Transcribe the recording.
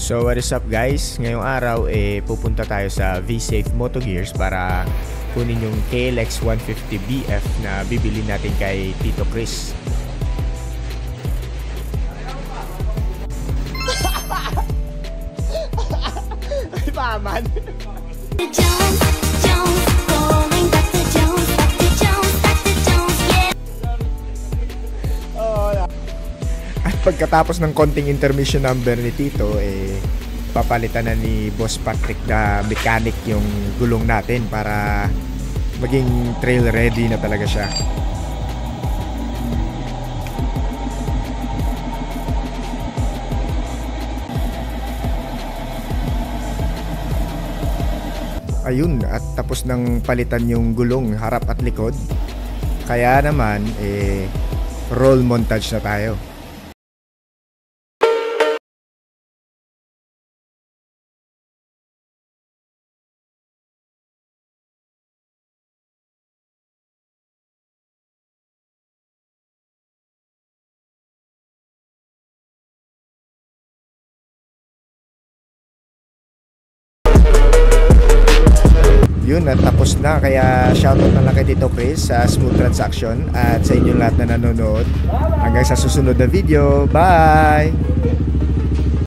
So what is up guys? Ngayong araw pupunta tayo sa V-Safe Moto Gears para kunin yung KLX 150BF na bibili natin kay Tito Chris. Ay paman. Pagkatapos ng konting intermission number ni Tito, papalitan na ni Boss Patrick na mechanic yung gulong natin para maging trail ready na talaga siya. Ayun, at tapos ng palitan yung gulong harap at likod. Kaya naman, roll montage na tayo. Yun, at tapos na. Kaya shoutout na lang kay Tito Chris sa smooth transaction at sa inyong lahat na nanonood. Hanggang sa susunod na video. Bye!